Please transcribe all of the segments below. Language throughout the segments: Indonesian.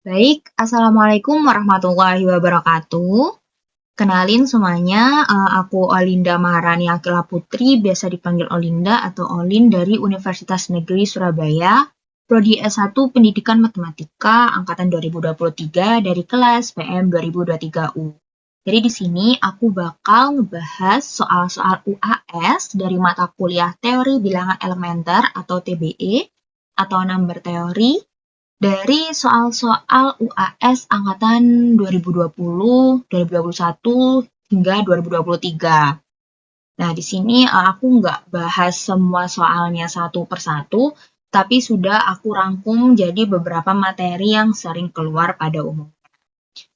Baik, Assalamualaikum warahmatullahi wabarakatuh. Kenalin semuanya, aku Olinda Maharani Akila Putri, biasa dipanggil Olinda atau Olin dari Universitas Negeri Surabaya, Prodi S1 Pendidikan Matematika Angkatan 2023 dari kelas PM 2023U. Jadi di sini aku bakal ngebahas soal-soal UAS dari mata kuliah Teori Bilangan Elementer atau TBE atau Number Theory dari soal-soal UAS angkatan 2020, 2021 hingga 2023. Nah, di sini aku nggak bahas semua soalnya satu persatu, tapi sudah aku rangkum jadi beberapa materi yang sering keluar pada umumnya.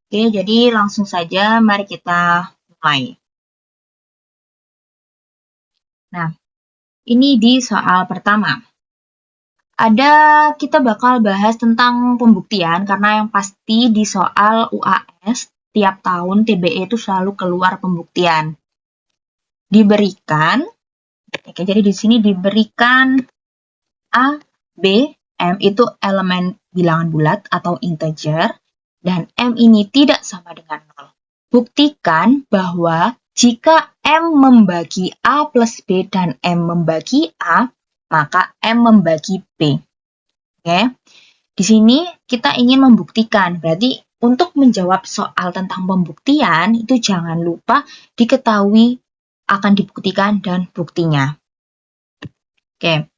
Oke, jadi langsung saja mari kita mulai. Nah, ini di soal pertama. Kita bakal bahas tentang pembuktian karena yang pasti di soal UAS tiap tahun TBE itu selalu keluar pembuktian. Jadi di sini diberikan A, B, M itu elemen bilangan bulat atau integer dan M ini tidak sama dengan 0. Buktikan bahwa jika M membagi A plus B dan M membagi A, maka M membagi B. Oke. Di sini kita ingin membuktikan, berarti untuk menjawab soal tentang pembuktian itu jangan lupa diketahui akan dibuktikan dan buktinya. Oke.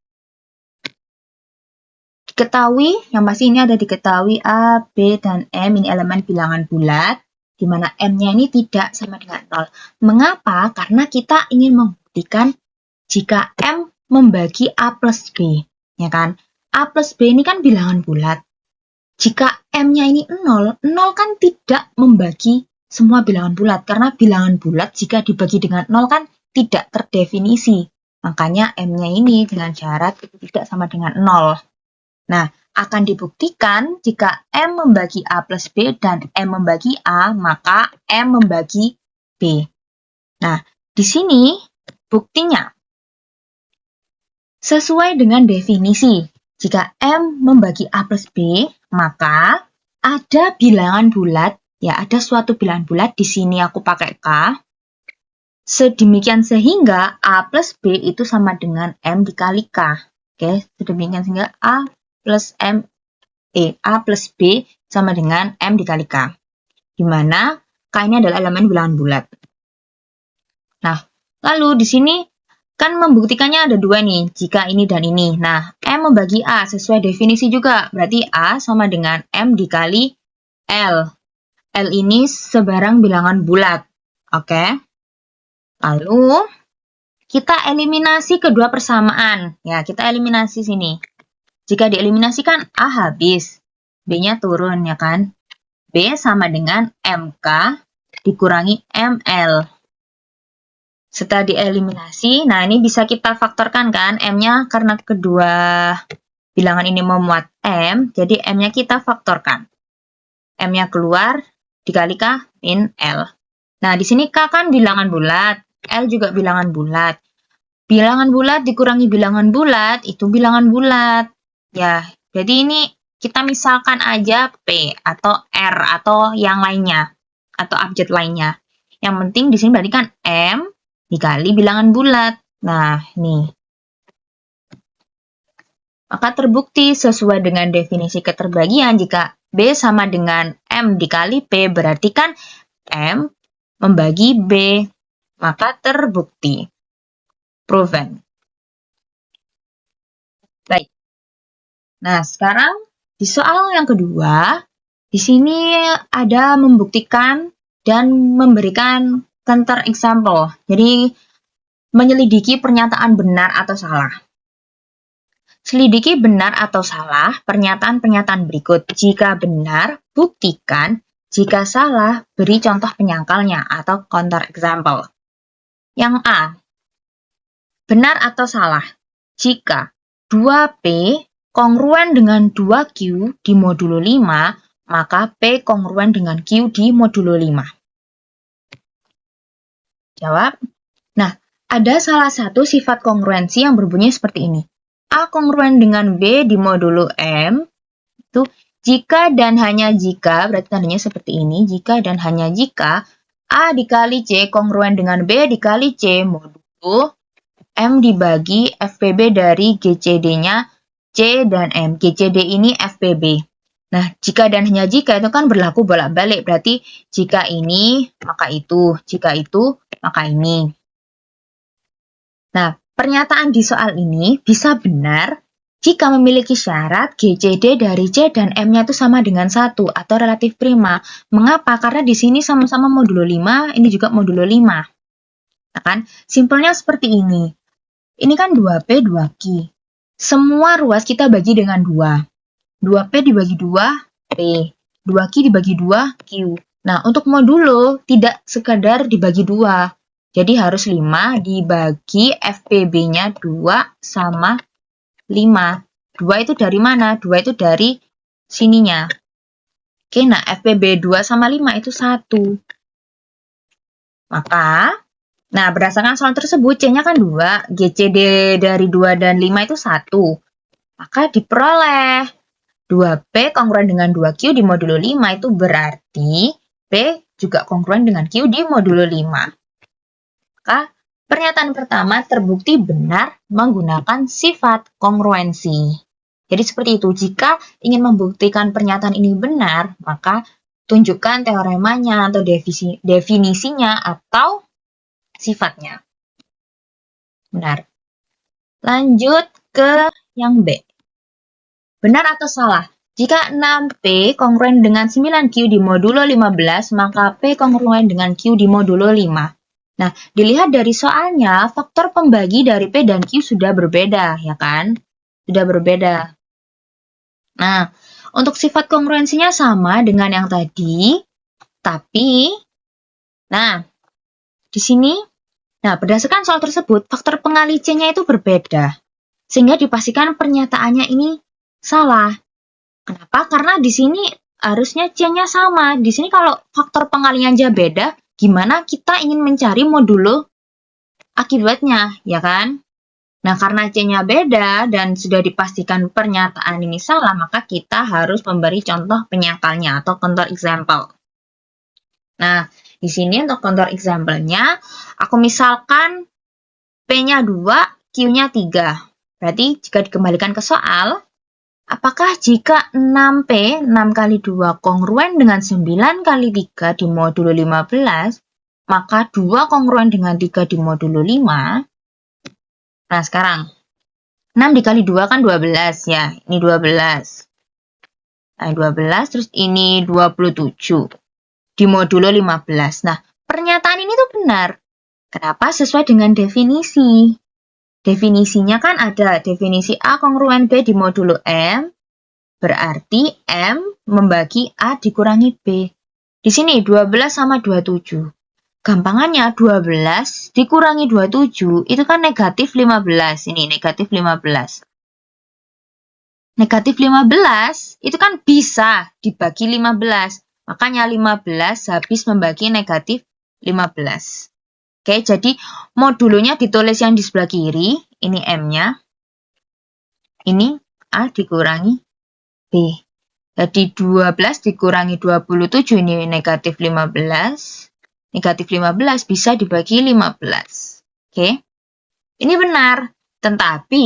Diketahui, yang pasti ini ada diketahui A, B, dan M ini elemen bilangan bulat, di mana M-nya ini tidak sama dengan 0. Mengapa? Karena kita ingin membuktikan jika M membagi A plus B, ya kan? A plus B ini kan bilangan bulat. Jika M-nya ini 0, 0 kan tidak membagi semua bilangan bulat. Karena bilangan bulat jika dibagi dengan 0 kan tidak terdefinisi. Makanya M-nya ini dengan syarat tidak sama dengan 0. Nah, akan dibuktikan jika M membagi A plus B dan M membagi A, maka M membagi B. Nah, di sini buktinya sesuai dengan definisi. Jika M membagi A plus B, maka ada bilangan bulat, ya ada suatu bilangan bulat, di sini aku pakai K, sedemikian sehingga A plus B itu sama dengan M dikali K. Oke, sedemikian sehingga A plus B sama dengan M dikali K. Di mana K ini adalah elemen bilangan bulat. Nah, lalu di sini kan membuktikannya ada dua nih, jika ini dan ini. Nah, M membagi A sesuai definisi juga. Berarti A sama dengan M dikali L. L ini sebarang bilangan bulat. Oke. Lalu, kita eliminasi kedua persamaan. Ya, kita eliminasi sini. Jika dieliminasikan A habis. B-nya turun, ya kan? B sama dengan MK dikurangi ML. Setelah dieliminasi, nah ini bisa kita faktorkan kan, M-nya karena kedua bilangan ini memuat M, jadi M-nya kita faktorkan. M-nya keluar, dikali K, min L. Nah, di sini K kan bilangan bulat, L juga bilangan bulat. Bilangan bulat dikurangi bilangan bulat, itu bilangan bulat. Ya, jadi ini kita misalkan aja P atau R atau yang lainnya, atau abjad lainnya. Yang penting di sini berarti kan M dikali bilangan bulat. Nah, ini. Maka terbukti sesuai dengan definisi keterbagian jika B sama dengan M dikali P, berarti kan M membagi B. Maka terbukti. Proven. Baik. Nah, sekarang di soal yang kedua, di sini ada membuktikan dan memberikan counter example. Jadi, menyelidiki pernyataan benar atau salah. Selidiki benar atau salah pernyataan-pernyataan berikut. Jika benar, buktikan. Jika salah, beri contoh penyangkalnya atau counter example. Yang A, benar atau salah? Jika 2P kongruen dengan 2Q di modulo 5, maka P kongruen dengan Q di modulo 5. Jawab. Nah, ada salah satu sifat kongruensi yang berbunyi seperti ini. A kongruen dengan B di modulo M, itu Jika dan hanya jika, berarti tandanya seperti ini. Jika dan hanya jika A dikali C kongruen dengan B dikali C modulo M dibagi FPB dari GCD-nya C dan M. GCD ini FPB. Nah, jika dan hanya jika itu kan berlaku bolak-balik. Berarti jika ini, maka itu. Jika itu, maka ini. Nah, pernyataan di soal ini bisa benar jika memiliki syarat GCD dari C dan M-nya itu sama dengan 1 atau relatif prima. Mengapa? Karena di sini sama-sama modulo 5, ini juga modulo 5. Nah kan, simpelnya seperti ini. Ini kan 2P, 2Q. Semua ruas kita bagi dengan 2. 2P dibagi 2, P. 2Q dibagi 2, Q. Nah, untuk modulo tidak sekadar dibagi 2. Jadi harus 5 dibagi FPB-nya 2 sama 5. 2 itu dari mana? 2 itu dari sininya. Oke, nah FPB 2 sama 5 itu 1. Maka, nah berdasarkan soal tersebut, C-nya kan 2. GCD dari 2 dan 5 itu 1. Maka diperoleh 2P kongruen dengan 2Q di modulo 5 itu berarti P juga kongruen dengan Q di modulo 5. Maka pernyataan pertama terbukti benar menggunakan sifat kongruensi. Jadi seperti itu, jika ingin membuktikan pernyataan ini benar, maka tunjukkan teoremanya atau definisinya atau sifatnya. Benar. Lanjut ke yang B. Benar atau salah? Jika 6P kongruen dengan 9Q di modulo 15, maka P kongruen dengan Q di modulo 5. Nah, dilihat dari soalnya, faktor pembagi dari P dan Q sudah berbeda, ya kan? Sudah berbeda. Nah, untuk sifat kongruensinya sama dengan yang tadi, tapi, nah, di sini, nah, berdasarkan soal tersebut, faktor pengali C-nya itu berbeda. Sehingga dipastikan pernyataannya ini salah. Kenapa? Karena di sini harusnya C-nya sama. Di sini kalau faktor pengalinya aja beda, gimana kita ingin mencari modulo akibatnya, ya kan? Nah, karena C-nya beda dan sudah dipastikan pernyataan ini salah, maka kita harus memberi contoh penyakalnya atau counter example. Nah, di sini untuk counter example-nya, aku misalkan P-nya 2, Q-nya 3. Berarti jika dikembalikan ke soal, apakah jika 6P, 6 kali 2 kongruen dengan 9 kali 3 di modulo 15, maka 2 kongruen dengan 3 di modulo 5? Nah, sekarang, 6 dikali 2 kan 12 ya, ini 12. Nah, 12, terus ini 27 di modulo 15. Nah, pernyataan ini tuh benar. Kenapa? Sesuai dengan definisi. Definisinya kan ada definisi A kongruen B di modulo M, berarti M membagi A dikurangi B. Di sini 12 sama 27. Gampangannya 12 dikurangi 27 itu kan negatif 15. Ini negatif 15. Negatif 15 itu kan bisa dibagi 15. Makanya 15 habis membagi negatif 15. Oke, jadi modulonya ditulis yang di sebelah kiri, ini M-nya. Ini A dikurangi B. Jadi 12 dikurangi 27, ini negatif 15. Negatif 15 bisa dibagi 15. Oke, ini benar. Tetapi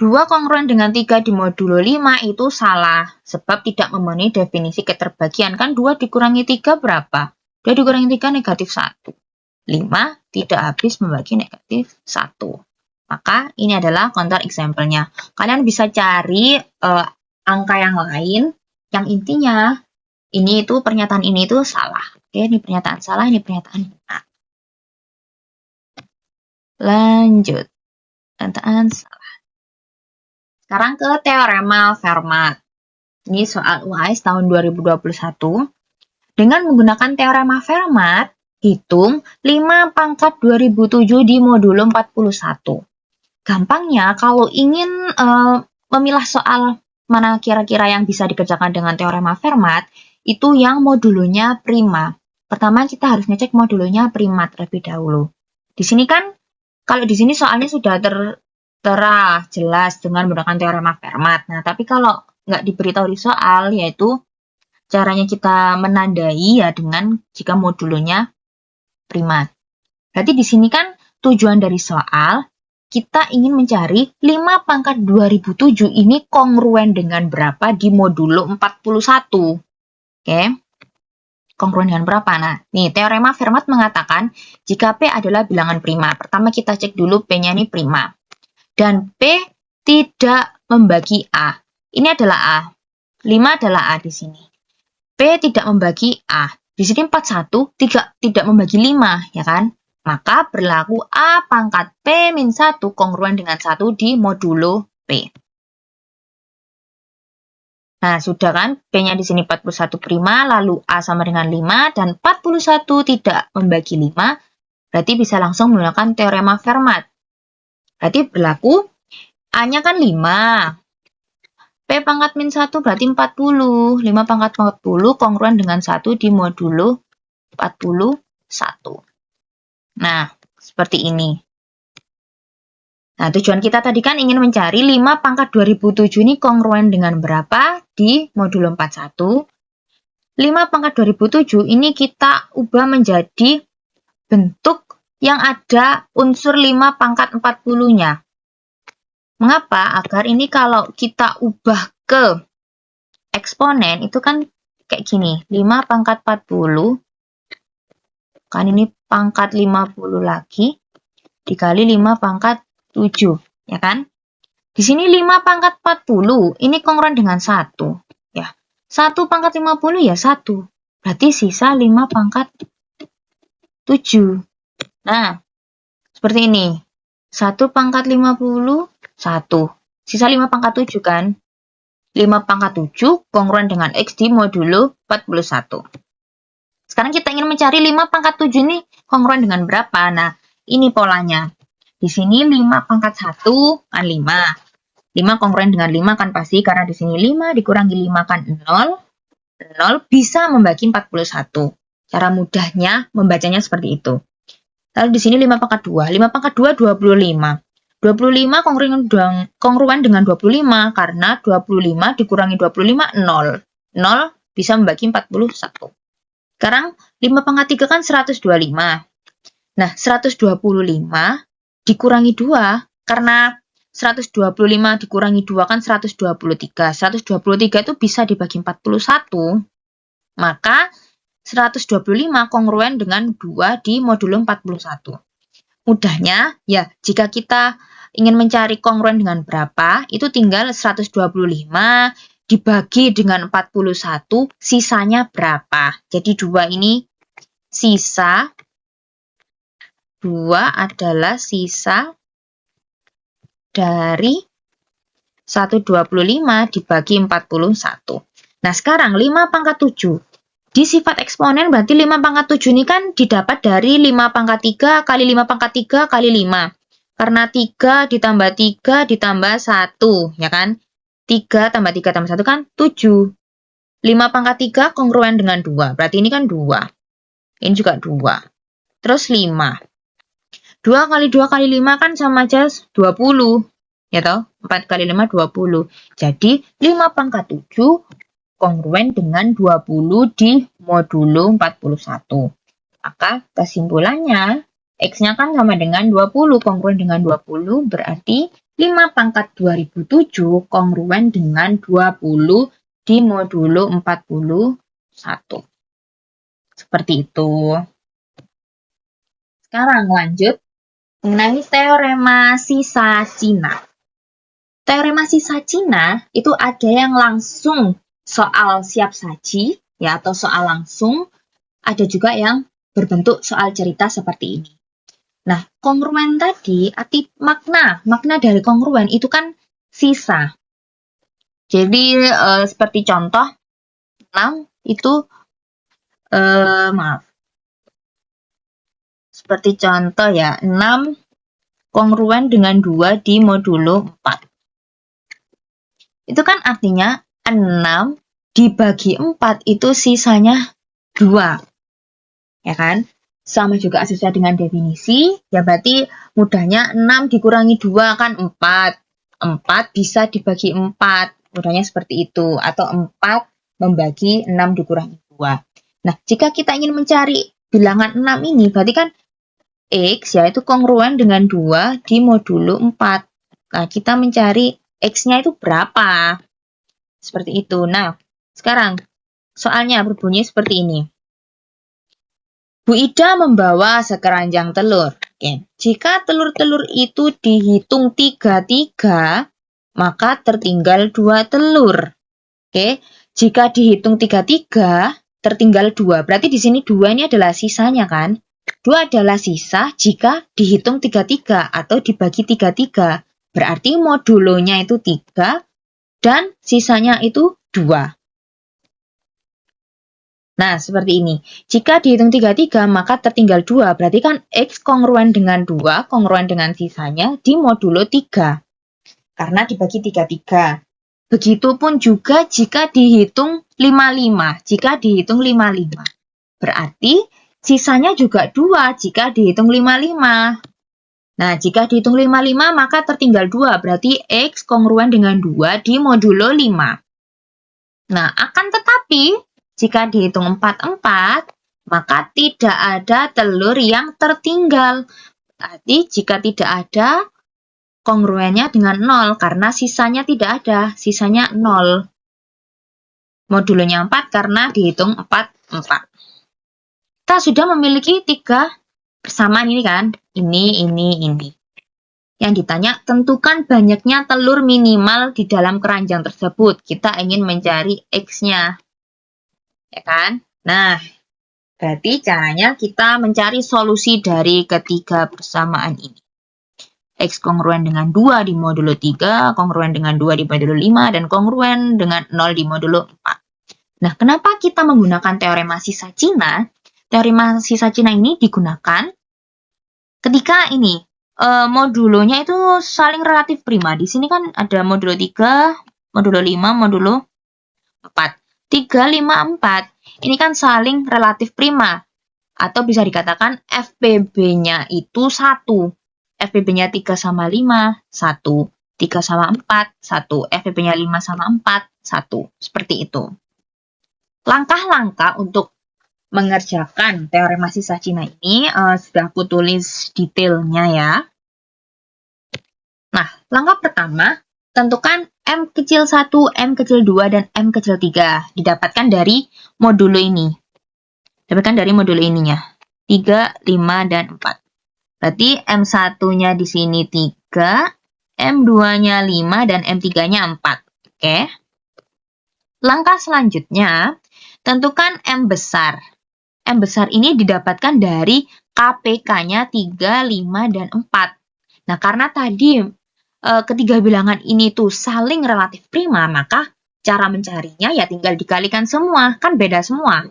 2 kongruen dengan 3 di modulo 5 itu salah. Sebab tidak memenuhi definisi keterbagian. Kan 2 dikurangi 3 berapa? 2 dikurangi 3 negatif 1. 5 tidak habis membagi negatif 1. Maka ini adalah counter example-nya. Kalian bisa cari angka yang lain yang intinya ini itu pernyataan ini itu salah. Oke, ini pernyataan salah, ini pernyataan benar. Lanjut. Pernyataan salah. Sekarang ke teorema Fermat. Ini soal UAS tahun 2021. Dengan menggunakan teorema Fermat, hitung 5 pangkat 2007 di modulo 41. Gampangnya, kalau ingin memilah soal mana kira-kira yang bisa dikerjakan dengan teorema Fermat, itu yang modulonya prima. Pertama, kita harus ngecek modulonya prima terlebih dahulu. Di sini kan, kalau di sini soalnya sudah tertera jelas dengan menggunakan teorema Fermat. Nah, tapi kalau nggak diberitahu di soal, yaitu caranya kita menandai ya dengan jika modulonya prima. Berarti di sini kan tujuan dari soal, kita ingin mencari 5 pangkat 2007 ini kongruen dengan berapa di modulo 41. Oke. Kongruen dengan berapa? Nah, nih teorema Fermat mengatakan jika P adalah bilangan prima. Pertama kita cek dulu P-nya ini prima. Dan P tidak membagi A. Ini adalah A. 5 adalah A di sini. P tidak membagi A. Di sini 41 tidak membagi 5, ya kan? Maka berlaku A pangkat P-1 kongruen dengan 1 di modulo P. Nah, sudah kan? P-nya di sini 41 prima, lalu A sama dengan 5, dan 41 tidak membagi 5, berarti bisa langsung menggunakan teorema Fermat. Berarti berlaku A-nya kan 5. P pangkat min 1 berarti 40. 5 pangkat 40 kongruen dengan 1 di modulo 41. Nah, seperti ini. Nah, tujuan kita tadi kan ingin mencari 5 pangkat 2007 ini kongruen dengan berapa di modulo 41. 5 pangkat 2007 ini kita ubah menjadi bentuk yang ada unsur 5 pangkat 40-nya. Mengapa? Agar ini kalau kita ubah ke eksponen itu kan kayak gini. 5 pangkat 40. Kan ini pangkat 50 lagi. Dikali 5 pangkat 7. Ya kan? Di sini 5 pangkat 40. Ini kongruen dengan 1. Ya. 1 pangkat 50 ya 1. Berarti sisa 5 pangkat 7. Nah. Seperti ini. 1 pangkat 50. 1. Sisa 5 pangkat 7 kan? 5 pangkat 7 kongruen dengan X di modulo 41. Sekarang kita ingin mencari 5 pangkat 7 ini kongruen dengan berapa? Nah, ini polanya. Di sini 5 pangkat 1 kan 5. 5 kongruen dengan 5 kan pasti, karena di sini 5 dikurangi 5 kan 0. 0 bisa membagi 41. Cara mudahnya membacanya seperti itu. Lalu di sini 5 pangkat 2. 5 pangkat 2, 25. 25 kongruen dengan 25, karena 25 dikurangi 25, 0. 0 bisa membagi 41. Sekarang 5 pangkat 3 kan 125. Nah, 125 dikurangi 2, karena 125 dikurangi 2 kan 123. 123 itu bisa dibagi 41. Maka 125 kongruen dengan 2 di modulo 41. Mudahnya, ya jika kita ingin mencari kongruen dengan berapa, itu tinggal 125 dibagi dengan 41, sisanya berapa. Jadi 2 ini sisa. 2 adalah sisa dari 125 dibagi 41. Nah, sekarang 5 pangkat 7. Di sifat eksponen berarti 5 pangkat 7 ini kan didapat dari 5 pangkat 3 kali 5 pangkat 3 kali 5. Karena 3 ditambah 3 ditambah 1, ya kan? 3 tambah 3 tambah 1 kan 7. 5 pangkat 3 kongruen dengan 2. Berarti ini kan 2. Ini juga 2. Terus 5. 2 kali 2 kali 5 kan sama aja 20. Ya toh? 4 kali 5, 20. Jadi 5 pangkat 7 kongruen dengan 20 di modulo 41. Maka kesimpulannya, X-nya kan sama dengan 20, kongruen dengan 20, berarti 5 pangkat 2007 kongruen dengan 20 di modulo 41. Seperti itu. Sekarang lanjut mengenai teorema sisa Cina. Teorema sisa Cina itu ada yang langsung soal siap saji, ya, atau soal langsung. Ada juga yang berbentuk soal cerita seperti ini. Nah, kongruen tadi, arti makna dari kongruen itu kan sisa. Jadi, seperti contoh, 6 itu, seperti contoh ya, 6 kongruen dengan 2 di modulo 4. Itu kan artinya 6 dibagi 4 itu sisanya 2. Ya kan? Sama juga sesuai dengan definisi. Ya berarti mudahnya 6 dikurangi 2 kan 4. 4 bisa dibagi 4. Mudahnya seperti itu. Atau 4 membagi 6 dikurangi 2. Nah, jika kita ingin mencari bilangan 6 ini, berarti kan X yaitu kongruen dengan 2 di modulo 4. Nah, kita mencari X-nya itu berapa? Seperti itu. Nah, sekarang soalnya berbunyi seperti ini. Bu Ida membawa sekeranjang telur. Oke. Jika telur-telur itu dihitung 3-3, maka tertinggal 2 telur. Oke. Jika dihitung 3-3, tertinggal 2. Berarti di sini 2 ini adalah sisanya kan? 2 adalah sisa jika dihitung 3-3 atau dibagi 3-3. Berarti modulonya itu 3 dan sisanya itu 2. Nah, seperti ini. Jika dihitung 3-3, maka tertinggal 2. Berarti kan X kongruen dengan 2, kongruen dengan sisanya di modulo 3. Karena dibagi 3-3. Begitupun juga jika dihitung 55. Jika dihitung 55. Berarti sisanya juga 2 jika dihitung 55. Nah, jika dihitung 55, maka tertinggal 2. Berarti X kongruen dengan 2 di modulo 5. Nah, akan tetapi jika dihitung 4-4, maka tidak ada telur yang tertinggal. Berarti jika tidak ada, kongruennya dengan 0, karena sisanya tidak ada, sisanya 0. Modulonya 4 karena dihitung 4-4. Kita sudah memiliki 3 persamaan ini kan, ini. Yang ditanya, tentukan banyaknya telur minimal di dalam keranjang tersebut. Kita ingin mencari X-nya. Ya kan? Nah, berarti caranya kita mencari solusi dari ketiga persamaan ini. X kongruen dengan 2 di modulo 3, kongruen dengan 2 di modulo 5, dan kongruen dengan 0 di modulo 4. Nah, kenapa kita menggunakan teorema sisa Cina? Teorema sisa Cina ini digunakan ketika ini, modulonya itu saling relatif prima. Di sini kan ada modulo 3, modulo 5, modulo 4. 3, 5, 4. Ini kan saling relatif prima. Atau bisa dikatakan FPB-nya itu 1. FPB-nya 3 sama 5, 1. 3 sama 4, 1. FPB-nya 5 sama 4, 1. Seperti itu. Langkah-langkah untuk mengerjakan teorema sisa Cina ini sudah aku tulis detailnya ya. Nah, langkah pertama, tentukan M kecil 1, M kecil 2, dan M kecil 3. Didapatkan dari modulo ini. Dapatkan dari modulo ininya. 3, 5, dan 4. Berarti M1-nya di sini 3, M2-nya 5, dan M3-nya 4. Oke. Langkah selanjutnya, tentukan M besar. M besar ini didapatkan dari KPK-nya 3, 5, dan 4. Nah, karena tadi ketiga bilangan ini tuh saling relatif prima, maka cara mencarinya ya tinggal dikalikan semua, kan beda semua.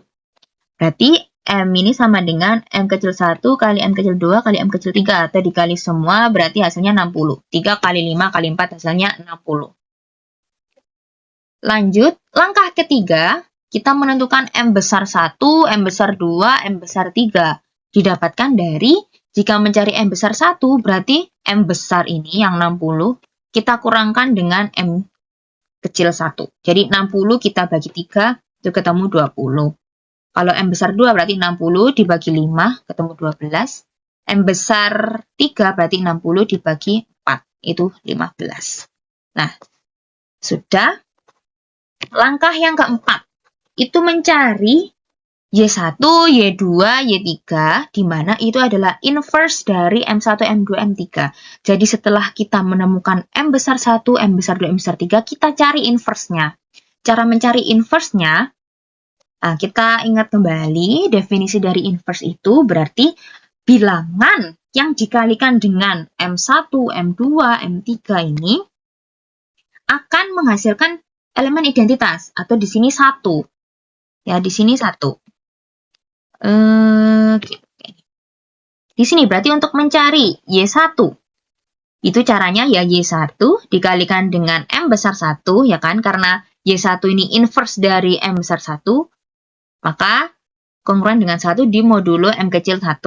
Berarti M ini sama dengan M kecil 1 kali M kecil 2 kali M kecil 3, atau dikali semua berarti hasilnya 60. 3 kali 5 kali 4 hasilnya 60. Lanjut, langkah ketiga, kita menentukan M besar 1, M besar 2, M besar 3. Didapatkan dari, jika mencari M besar 1, berarti M besar ini yang 60, kita kurangkan dengan M kecil 1. Jadi 60 kita bagi 3, itu ketemu 20. Kalau M besar 2 berarti 60 dibagi 5, ketemu 12. M besar 3 berarti 60 dibagi 4, itu 15. Nah, sudah. Langkah yang keempat, itu mencari Y1, Y2, Y3, di mana itu adalah inverse dari M1, M2, M3. Jadi setelah kita menemukan M besar 1, M besar 2, M besar 3, kita cari inverse-nya. Cara mencari inverse-nya, nah, kita ingat kembali definisi dari inverse itu berarti bilangan yang dikalikan dengan M1, M2, M3 ini akan menghasilkan elemen identitas, atau di sini 1. Ya, di sini 1. Di sini berarti untuk mencari Y1. Itu caranya ya Y1 dikalikan dengan M besar 1, ya kan? Karena Y1 ini inverse dari M besar 1, maka kongruen dengan 1 di modulo M kecil 1.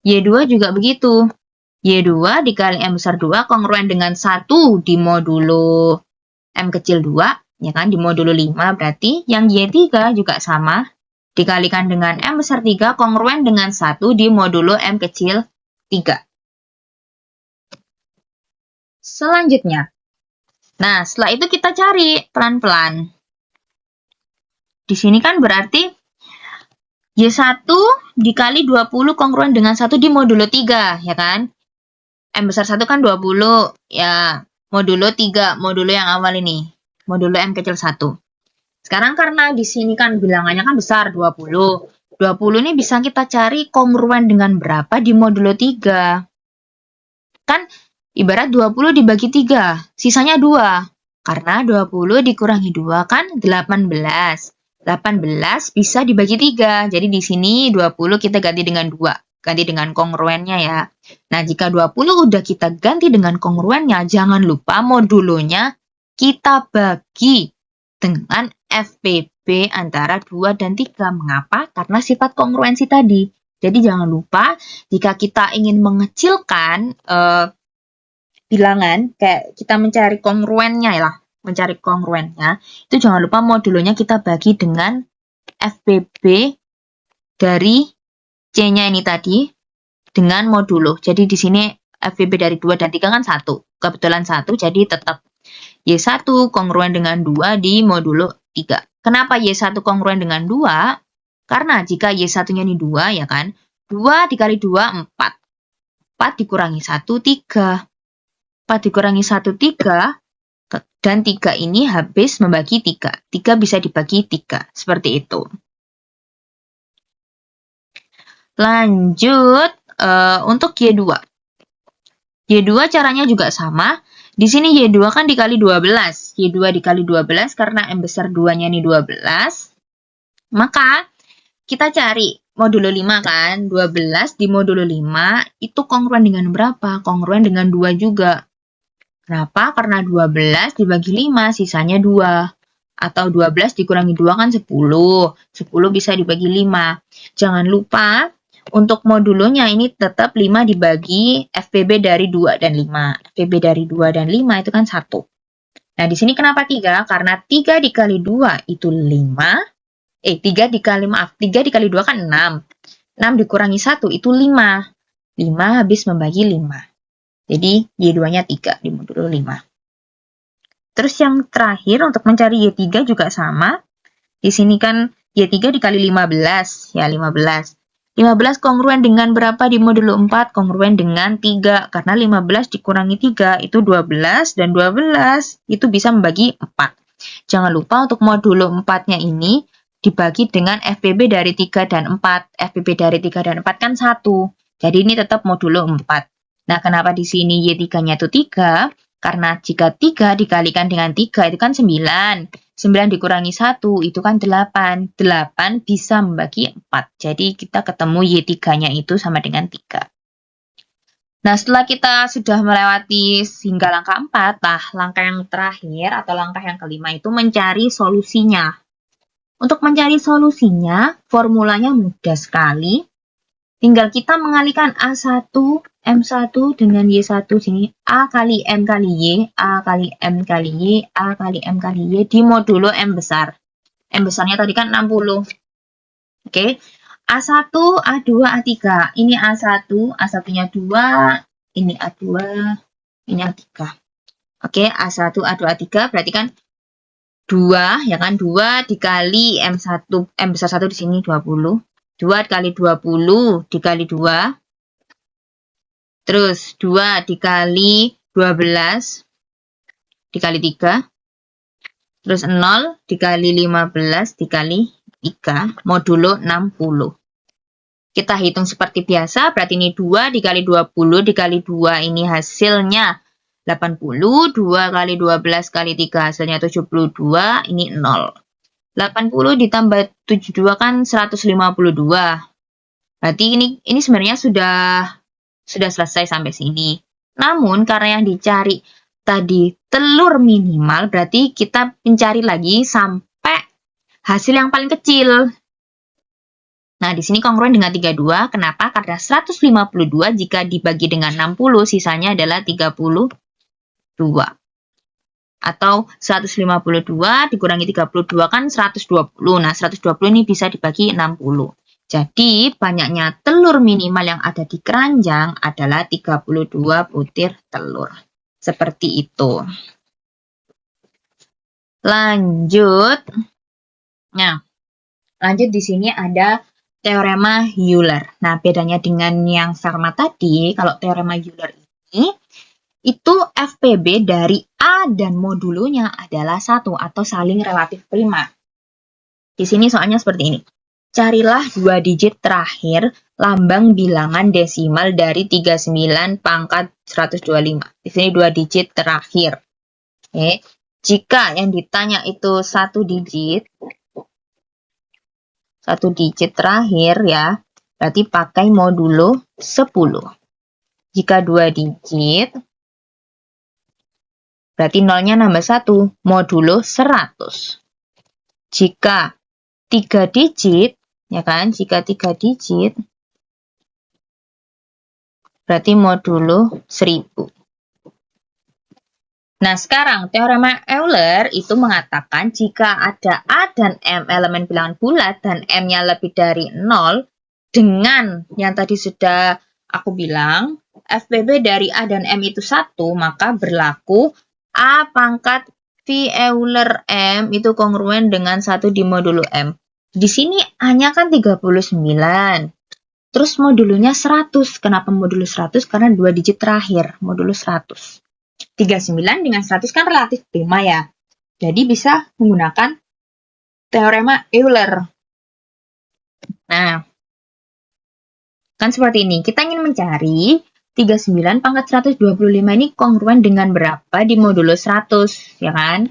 Y2 juga begitu. Y2 dikali M besar 2 kongruen dengan 1 di modulo M kecil 2, ya kan, di modulo 5, berarti yang Y3 juga sama, dikalikan dengan M besar 3 kongruen dengan 1 di modulo M kecil 3. Selanjutnya, nah setelah itu kita cari pelan-pelan. Di sini kan berarti Y1 dikali 20 kongruen dengan 1 di modulo 3, ya kan? M besar 1 kan 20, ya modulo 3, modulo yang awal ini, modulo M kecil 1. Sekarang karena di sini kan bilangannya kan besar, 20. 20 ini bisa kita cari kongruen dengan berapa di modulo 3. Kan ibarat 20 dibagi 3, sisanya 2. Karena 20 dikurangi 2 kan 18. 18 bisa dibagi 3. Jadi di sini 20 kita ganti dengan 2. Ganti dengan kongruennya ya. Nah, jika 20 udah kita ganti dengan kongruennya, jangan lupa modulonya kita bagi dengan FPB antara 2 dan 3. Mengapa? Karena sifat kongruensi tadi. Jadi jangan lupa jika kita ingin mengecilkan bilangan, kayak kita mencari kongruennya lah, mencari kongruennya, itu jangan lupa modulonya kita bagi dengan FPB dari C-nya ini tadi dengan modulo. Jadi di sini FPB dari 2 dan 3 kan 1. Kebetulan 1, jadi tetap Y1 kongruen dengan 2 di modulo 3. Kenapa Y1 kongruen dengan 2? Karena jika Y1-nya ini 2, ya kan, 2 dikali 2, 4. 4 dikurangi 1, 3. 4 dikurangi 1, 3. Dan 3 ini habis membagi 3. 3 bisa dibagi 3. Seperti itu. Lanjut, untuk Y2. Y2 caranya juga sama. Di sini Y2 kan dikali 12. Y2 dikali 12 karena M besar 2-nya ini 12. Maka kita cari modulo 5 kan. 12 di modulo 5 itu kongruen dengan berapa? Kongruen dengan 2 juga. Kenapa? Karena 12 dibagi 5, sisanya 2. Atau 12 dikurangi 2 kan 10. 10 bisa dibagi 5. Jangan lupa, untuk modulonya ini tetap 5 dibagi FPB dari 2 dan 5. FPB dari 2 dan 5 itu kan 1. Nah, di sini kenapa 3? Karena 3 dikali 2 itu 5. 3 dikali 2 kan 6. 6 dikurangi 1 itu 5. 5 habis membagi 5. Jadi, Y2-nya 3 di modulo 5. Terus yang terakhir, untuk mencari Y3 juga sama. Di sini kan Y3 dikali 15. Ya, 15. 15 kongruen dengan berapa di modulo 4? Kongruen dengan 3. Karena 15 dikurangi 3 itu 12. Dan 12 itu bisa membagi 4. Jangan lupa untuk modulo 4-nya ini dibagi dengan FPB dari 3 dan 4. FPB dari 3 dan 4 kan 1. Jadi ini tetap modulo 4. Nah, kenapa di sini Y3-nya itu 3? Karena jika 3 dikalikan dengan 3 itu kan 9. 9 dikurangi 1 itu kan 8. 8 bisa membagi 4. Jadi kita ketemu Y3-nya itu sama dengan 3. Nah, setelah kita sudah melewati hingga langkah 4, nah langkah yang terakhir atau langkah yang kelima itu mencari solusinya. Untuk mencari solusinya, formulanya mudah sekali. Tinggal kita mengalihkan A1, M1 dengan Y1 sini. A kali M kali Y, A kali M kali Y, A kali M kali Y di modulo M besar. M besarnya tadi kan 60. Oke. A1, A2, A3. Ini A1, A1-nya 2, ini A2, ini A3. Oke, A1, A2, A3 berarti kan 2, ya kan? 2 dikali M1, M besar 1 di sini 20. 2 kali 20 dikali 2. Terus 2 dikali 12 dikali 3. Terus 0 dikali 15 dikali 3 modulo 60. Kita hitung seperti biasa, berarti ini 2 dikali 20 dikali 2 ini hasilnya 80. 2 kali 12 kali 3 hasilnya 72, ini 0. 80 ditambah 72 kan 152. Berarti ini sebenarnya sudah selesai sampai sini. Namun karena yang dicari tadi telur minimal, berarti kita mencari lagi sampai hasil yang paling kecil. Nah, di sini kongruen dengan 32. Kenapa? Karena 152 jika dibagi dengan 60 sisanya adalah 32. Atau 152 dikurangi 32 kan 120. Nah, 120 ini bisa dibagi 60. Jadi, banyaknya telur minimal yang ada di keranjang adalah 32 butir telur. Seperti itu. Lanjut. Nah, lanjut di sini ada teorema Euler. Nah, bedanya dengan yang Fermat tadi, kalau teorema Euler ini, itu FPB dari A dan modulonya adalah 1 atau saling relatif prima. Di sini soalnya seperti ini. Carilah 2 digit terakhir lambang bilangan desimal dari 39 pangkat 125. Di sini 2 digit terakhir. Oke. Jika yang ditanya itu 1 digit terakhir ya, berarti pakai modulo 10. Jika 2 digit, berarti nolnya nambah 1, modulo 100. Jika 3 digit, ya kan, jika 3 digit, berarti modulo 1000. Nah, sekarang teorema Euler itu mengatakan jika ada A dan M elemen bilangan bulat dan M-nya lebih dari 0, dengan yang tadi sudah aku bilang, FPB dari A dan M itu 1, maka berlaku A pangkat V Euler M itu kongruen dengan 1 di modulo M. Di sini A-nya kan 39. Terus modulonya 100. Kenapa modulo 100? Karena 2 digit terakhir, modulo 100. 39 dengan 100 kan relatif prima ya. Jadi bisa menggunakan teorema Euler. Nah, kan seperti ini. Kita ingin mencari 39 pangkat 125 ini kongruen dengan berapa di modulo 100, ya kan?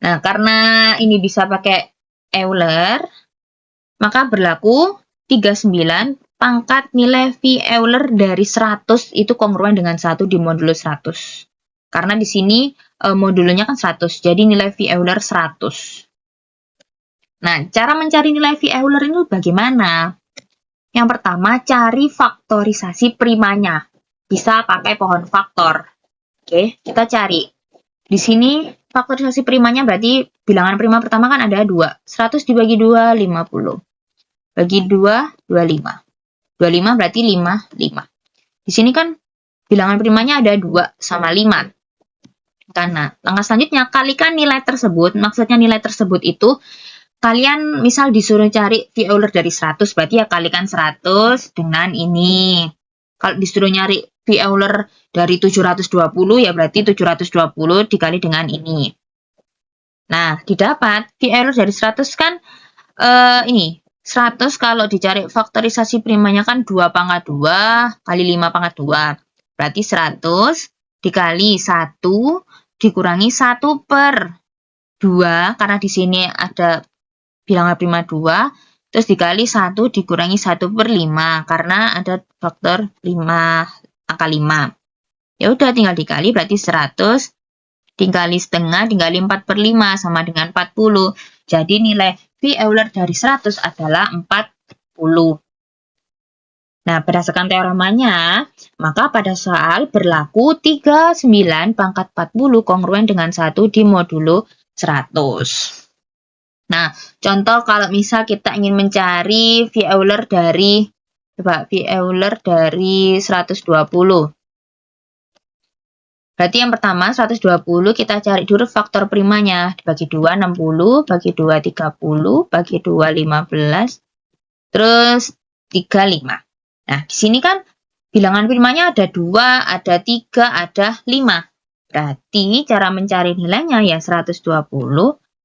Nah, karena ini bisa pakai Euler, maka berlaku 39 pangkat nilai V Euler dari 100 itu kongruen dengan 1 di modulo 100. Karena di sini modulonya kan 100, jadi nilai V Euler 100. Nah, cara mencari nilai V Euler ini bagaimana? Yang pertama, cari faktorisasi primanya. Bisa pakai pohon faktor. Oke, kita cari. Di sini faktorisasi primanya berarti bilangan prima pertama kan ada 2. 100 dibagi 2, 50. Bagi 2, 25. 25 berarti 5, 5. Di sini kan bilangan primanya ada 2 sama 5. Karena langkah selanjutnya kalikan nilai tersebut. Maksudnya nilai tersebut itu kalian misal disuruh cari V Euler dari 100, berarti ya kalikan 100 dengan ini. Kalau disuruh nyari V Euler dari 720 ya berarti 720 dikali dengan ini. Nah, didapat V Euler dari 100 kan ini 100 kalau dicari faktorisasi primanya kan 2 pangkat 2 kali 5 pangkat 2. Berarti 100 dikali 1 dikurangi 1 per 2. Karena di sini ada bilangan prima 2. Terus dikali 1 dikurangi 1 per 5. Karena ada faktor 5, angka 5. Ya udah tinggal dikali berarti 100 dikali setengah dikali 4 per 5 sama dengan 40. Jadi nilai V Euler dari 100 adalah 40. Nah, berdasarkan teoremanya, maka pada soal berlaku 39 pangkat 40 kongruen dengan 1 di modulo 100. Nah, contoh kalau misal kita ingin mencari V Euler dari, coba V Euler dari 120. Berarti yang pertama 120 kita cari dulu faktor primanya. Dibagi 2 60, bagi 2 30, bagi 2 15, terus 35. Nah, di sini kan bilangan primanya ada 2, ada 3, ada 5. Berarti cara mencari nilainya ya 120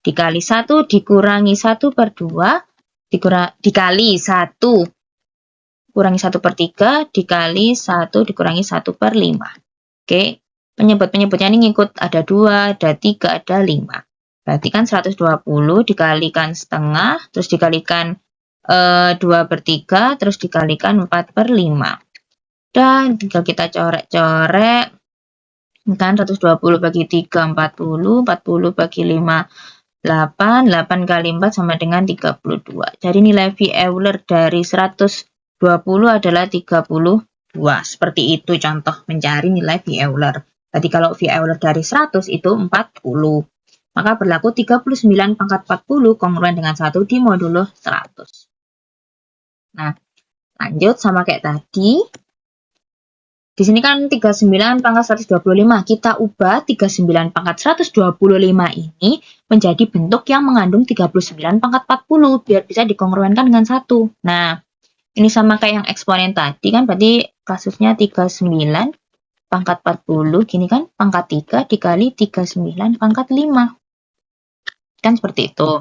dikali 1 dikurangi 1 per 2 dikali 1 kurangi 1 per 3 dikali 1 dikurangi 1 per 5. Oke. Penyebut-penyebutnya ini ngikut ada 2, ada 3, ada 5. Berarti kan 120 dikalikan setengah, terus dikalikan 2 per 3, terus dikalikan 4 per 5. Dan tinggal kita corek-corek. Kan 120 bagi 3, 40, 40 bagi 5, 8, 8 kali 4 sama dengan 32. Jadi nilai V Euler dari 120 adalah 32. Seperti itu contoh mencari nilai V Euler. Berarti kalau V Euler dari 100 itu 40. Maka berlaku 39 pangkat 40 kongruen dengan 1 di modulo 100. Nah, lanjut sama kayak tadi. Di sini kan 39 pangkat 125. Kita ubah 39 pangkat 125 ini menjadi bentuk yang mengandung 39 pangkat 40. Biar bisa dikongruenkan dengan 1. Nah, ini sama kayak yang eksponen tadi kan. Berarti kasusnya 39 pangkat 40. Gini kan, pangkat 3 dikali 39 pangkat 5. Kan seperti itu.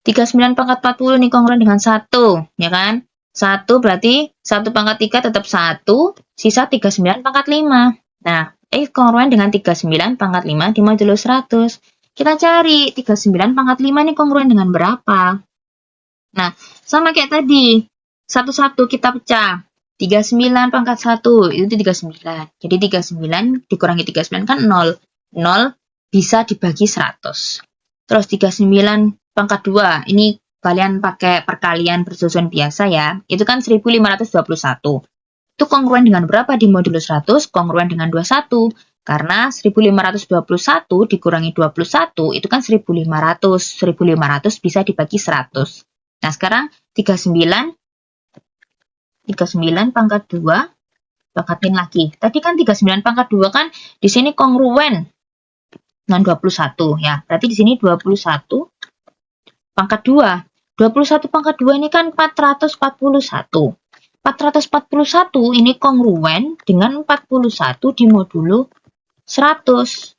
39 pangkat 40 ini kongruen dengan 1. Ya kan? 1 berarti 1 pangkat 3 tetap 1, sisa 39 pangkat 5. Nah, kongruen dengan 39 pangkat 5 di modulo 100. Kita cari 39 pangkat 5 ini kongruen dengan berapa? Nah, sama kayak tadi. Satu-satu kita pecah. 39 pangkat 1, itu 39. Jadi 39 dikurangi 39 kan 0. 0 bisa dibagi 100. Terus 39 pangkat 2, ini kalian pakai perkalian bersusun biasa ya, itu kan 1521. Itu kongruen dengan berapa di modulo 100? Kongruen dengan 21. Karena 1521 dikurangi 21 itu kan 1500. 1500 bisa dibagi 100. Nah, sekarang 39 pangkat 2 pangkatin lagi. Tadi kan 39 pangkat 2 kan di sini kongruen dengan 21 ya. Berarti di sini 21 pangkat 2. 21 pangkat 2 ini kan 441. 441 ini kongruen dengan 41 di modulo 100.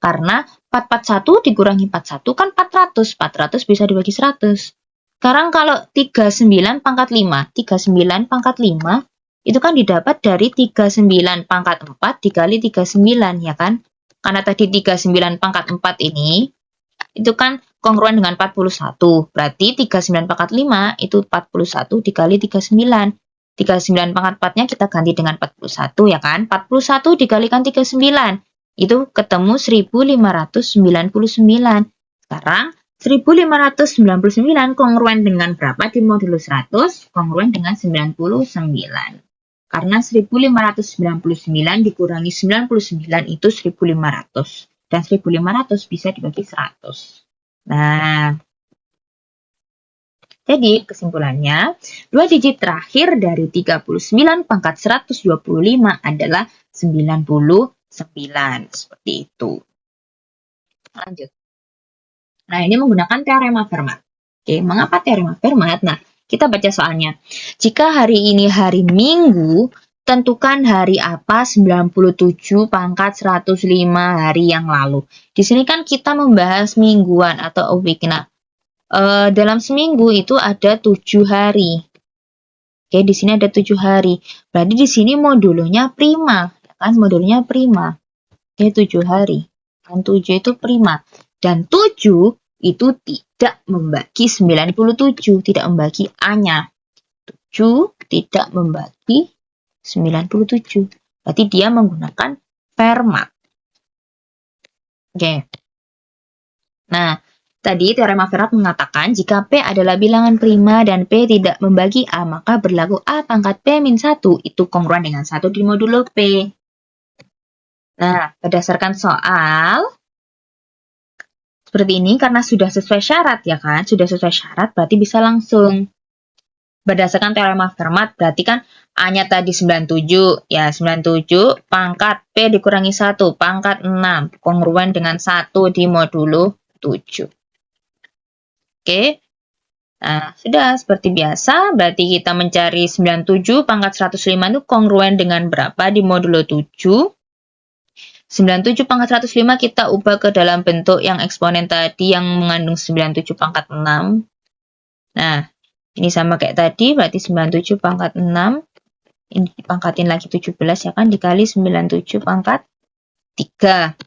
Karena 441 dikurangi 41 kan 400. 400 bisa dibagi 100. Sekarang kalau 39 pangkat 5. 39 pangkat 5 itu kan didapat dari 39 pangkat 4 dikali 39 ya kan. Karena tadi 39 pangkat 4 ini itu kan kongruen dengan 41. Berarti 39 pangkat 5 itu 41 dikali 39. 39 pangkat 4-nya kita ganti dengan 41 ya kan. 41 dikalikan 39. Itu ketemu 1599. Sekarang 1599 kongruen dengan berapa di modulo 100? Kongruen dengan 99. Karena 1599 dikurangi 99 itu 1500. Dan 1500 bisa dibagi 100. Nah, jadi kesimpulannya, 2 digit terakhir dari 39 pangkat 125 adalah 99. Seperti itu. Lanjut. Nah, ini menggunakan teorema Fermat. Oke, mengapa teorema Fermat? Nah, kita baca soalnya. Jika hari ini hari Minggu, tentukan hari apa 97 pangkat 105 hari yang lalu. Di sini kan kita membahas mingguan atau week. Nah, dalam seminggu itu ada 7 hari. Oke, di sini ada 7 hari. Berarti di sini modulonya prima. Kan modulonya prima. Oke, 7 hari. Kan 7 itu prima. Dan 7 itu tidak membagi 97. Tidak membagi A-nya. 7 tidak membagi 97. Berarti dia menggunakan Fermat. Oke. Nah, tadi teorema Fermat mengatakan jika P adalah bilangan prima dan P tidak membagi A, maka berlaku A pangkat P-1 itu kongruen dengan 1 di modulo P. Nah, berdasarkan soal seperti ini, karena sudah sesuai syarat ya kan, sudah sesuai syarat berarti bisa langsung. Berdasarkan teorema Fermat, berarti kan A-nya tadi 97, ya 97 pangkat P dikurangi 1, pangkat 6, kongruen dengan 1 di modulo 7. Oke, nah sudah seperti biasa, berarti kita mencari 97 pangkat 105 itu kongruen dengan berapa di modulo 7. 97 pangkat 105 kita ubah ke dalam bentuk yang eksponen tadi yang mengandung 97 pangkat 6. Nah, ini sama kayak tadi, berarti 97 pangkat 6. Ini dipangkatin lagi 17 ya kan, dikali 97 pangkat 3.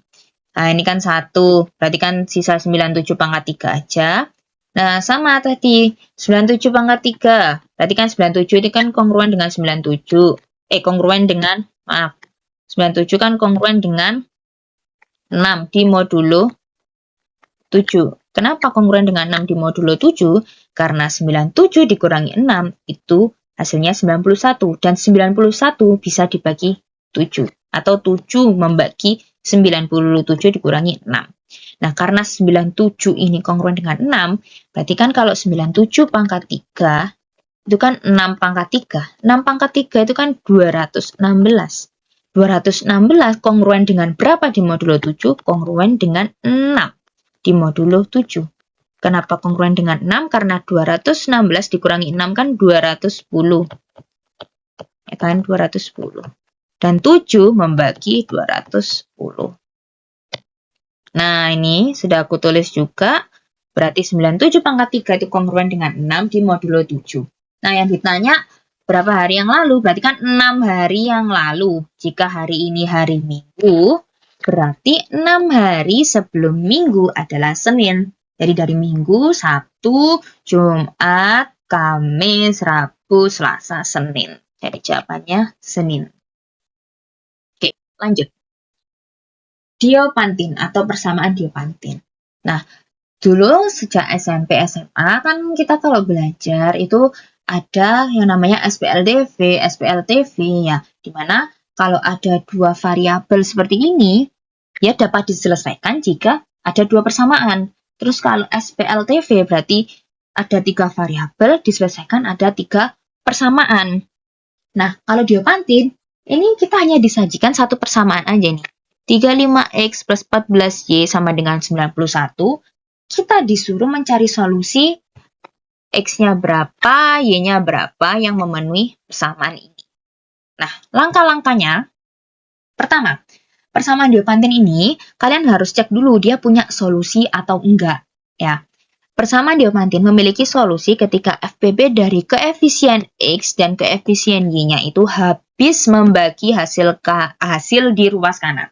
Nah, ini kan 1. Berarti kan sisa 97 pangkat 3 aja. Nah, sama tadi. 97 pangkat 3. Berarti kan 97 ini kan kongruen dengan 97. Kongruen dengan, 97 kan kongruen dengan 6 di modulo 7. Kenapa kongruen dengan 6 di modulo 7? Karena 97 dikurangi 6 itu hasilnya 91. Dan 91 bisa dibagi 7. Atau 7 membagi 97 dikurangi 6. Nah, karena 97 ini kongruen dengan 6, berarti kan kalau 97 pangkat 3, itu kan 6 pangkat 3. 6 pangkat 3 itu kan 216. 216 kongruen dengan berapa di modulo 7? Kongruen dengan 6 di modulo 7. Kenapa kongruen dengan 6? Karena 216 dikurangi 6 kan 210. Ya kan, 210. Dan 7 membagi 210. Nah, ini sudah aku tulis juga. Berarti 97 pangkat 3 itu kongruen dengan 6 di modulo 7. Nah, yang ditanya berapa hari yang lalu? Berarti kan 6 hari yang lalu. Jika hari ini hari Minggu, berarti 6 hari sebelum Minggu adalah Senin. Jadi dari Minggu, Sabtu, Jumat, Kamis, Rabu, Selasa, Senin. Jadi jawabannya Senin. Oke, lanjut. Diopantin atau persamaan diopantin. Nah, dulu sejak SMP, SMA kan kita kalau belajar itu ada yang namanya SPLDV, SPLTV ya, dimana kalau ada dua variabel seperti ini, ya dapat diselesaikan jika ada dua persamaan. Terus kalau SPLTV berarti ada 3 variabel, diselesaikan ada 3 persamaan. Nah, kalau diopantin, ini kita hanya disajikan satu persamaan aja nih. 35X plus 14Y sama dengan 91. Kita disuruh mencari solusi X-nya berapa, Y-nya berapa yang memenuhi persamaan ini. Nah, langkah-langkahnya, pertama, persamaan diopantin ini, kalian harus cek dulu dia punya solusi atau enggak. Ya, persamaan diopantin memiliki solusi ketika FPB dari koefisien X dan koefisien Y-nya itu habis membagi hasil di ruas kanan.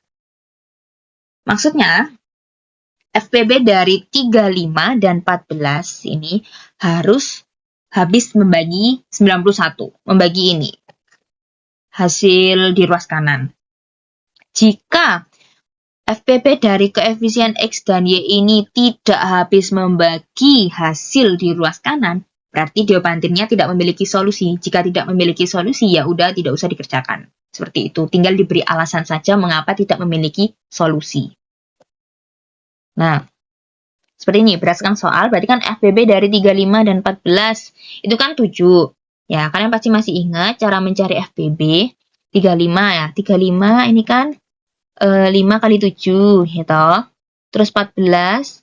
Maksudnya, FPB dari 35 dan 14 ini harus habis membagi 91, membagi ini, hasil di ruas kanan. Jika FPB dari koefisien X dan Y ini tidak habis membagi hasil di ruas kanan, berarti diopantinnya tidak memiliki solusi. Jika tidak memiliki solusi, ya udah tidak usah dikerjakan. Seperti itu, tinggal diberi alasan saja mengapa tidak memiliki solusi. Nah, seperti ini, berdasarkan soal, berarti kan FPB dari 35 dan 14, itu kan 7. Ya, kalian pasti masih ingat cara mencari FPB. 35 ya, 35 ini kan 5 kali 7, ya toh. Terus 14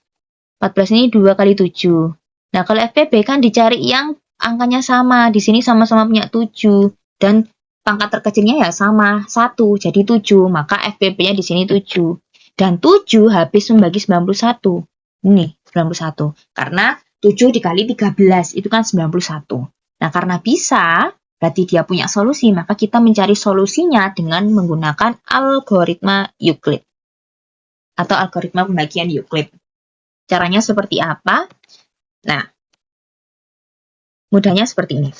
ini 2 kali 7. Nah, kalau FPB kan dicari yang angkanya sama, di sini sama-sama punya 7. Dan pangkat terkecilnya ya sama, 1, jadi 7, maka FPB-nya di sini 7. Dan 7 habis membagi 91. Ini 91. Karena 7 dikali 13 itu kan 91. Nah, karena bisa, berarti dia punya solusi, maka kita mencari solusinya dengan menggunakan algoritma Euclid. Atau algoritma pembagian Euclid. Caranya seperti apa? Nah, mudahnya seperti ini.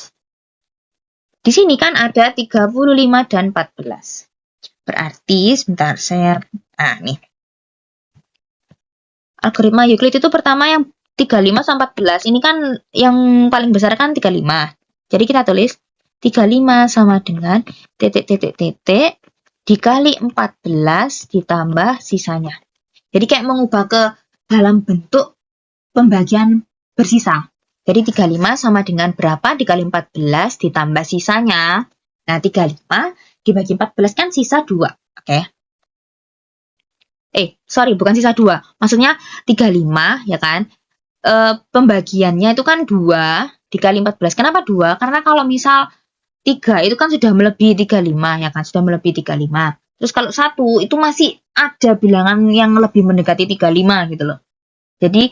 Di sini kan ada 35 dan 14. Berarti, sebentar, nih. Algoritma Euclid itu pertama yang 35 sama 14. Ini kan yang paling besar kan 35. Jadi kita tulis 35 sama dengan titik dikali 14 ditambah sisanya. Jadi kayak mengubah ke dalam bentuk pembagian bersisa. Jadi 35 sama dengan berapa dikali 14 ditambah sisanya. Nah, 35 dibagi 14 kan sisa 2. Oke. Bukan sisa 2. Maksudnya 35, ya kan? Pembagiannya itu kan 2 dikali 14. Kenapa 2? Karena kalau misal 3 itu kan sudah melebihi 35, ya kan? Sudah melebihi 35. Terus kalau 1 itu masih ada bilangan yang lebih mendekati 35 gitu loh. Jadi,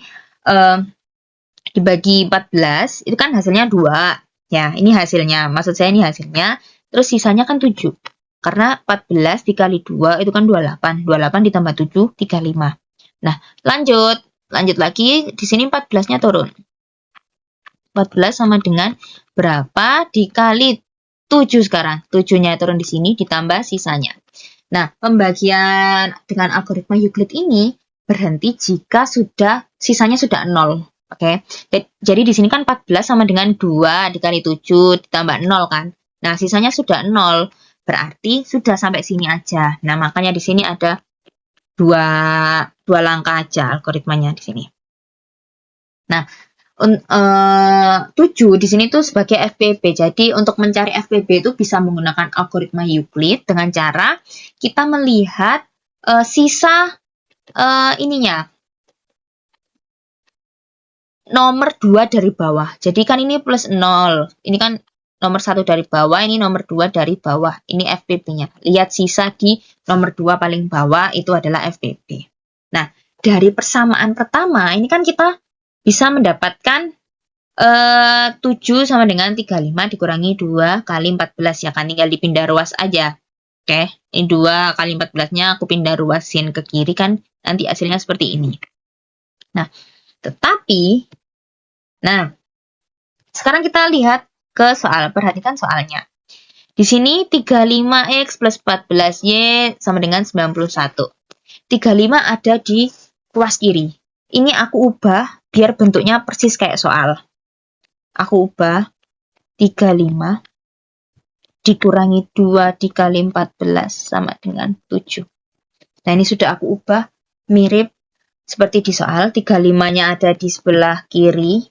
dibagi 14, itu kan hasilnya 2. Ya, ini hasilnya. Maksud saya ini hasilnya. Terus sisanya kan 7. Karena 14 dikali 2 itu kan 28. 28 ditambah 7, 35. Nah, lanjut lagi. Di sini 14-nya turun. 14 sama dengan berapa dikali 7 sekarang. 7-nya turun di sini ditambah sisanya. Nah, pembagian dengan algoritma Euclid ini berhenti jika sisanya sudah 0. Oke. Jadi di sini kan 14 sama dengan 2 dikali 7 ditambah 0 kan. Nah, sisanya sudah 0. Berarti sudah sampai sini aja. Nah, makanya di sini ada dua langkah aja algoritmanya di sini. Nah, 7 di sini tuh sebagai FPB. Jadi untuk mencari FPB itu bisa menggunakan algoritma Euclid dengan cara kita melihat sisa ininya. Nomor 2 dari bawah. Jadi kan ini plus 0. Ini kan nomor 1 dari bawah, ini nomor 2 dari bawah. Ini FPB-nya. Lihat sisa di nomor 2 paling bawah itu adalah FPB. Nah, dari persamaan pertama, ini kan kita bisa mendapatkan 7 sama dengan 35 dikurangi 2 kali 14 ya kan, tinggal dipindah ruas aja. Oke, ini 2 kali 14-nya aku pindah ruasin ke kiri kan, nanti hasilnya seperti ini. Nah, tetapi, sekarang kita lihat ke soal, perhatikan soalnya. Di sini 35x plus 14y sama dengan 91. 35 ada di ruas kiri. Ini aku ubah biar bentuknya persis kayak soal. Aku ubah 35 dikurangi 2 dikali 14 sama dengan 7. Nah, ini sudah aku ubah mirip seperti di soal. 35-nya ada di sebelah kiri,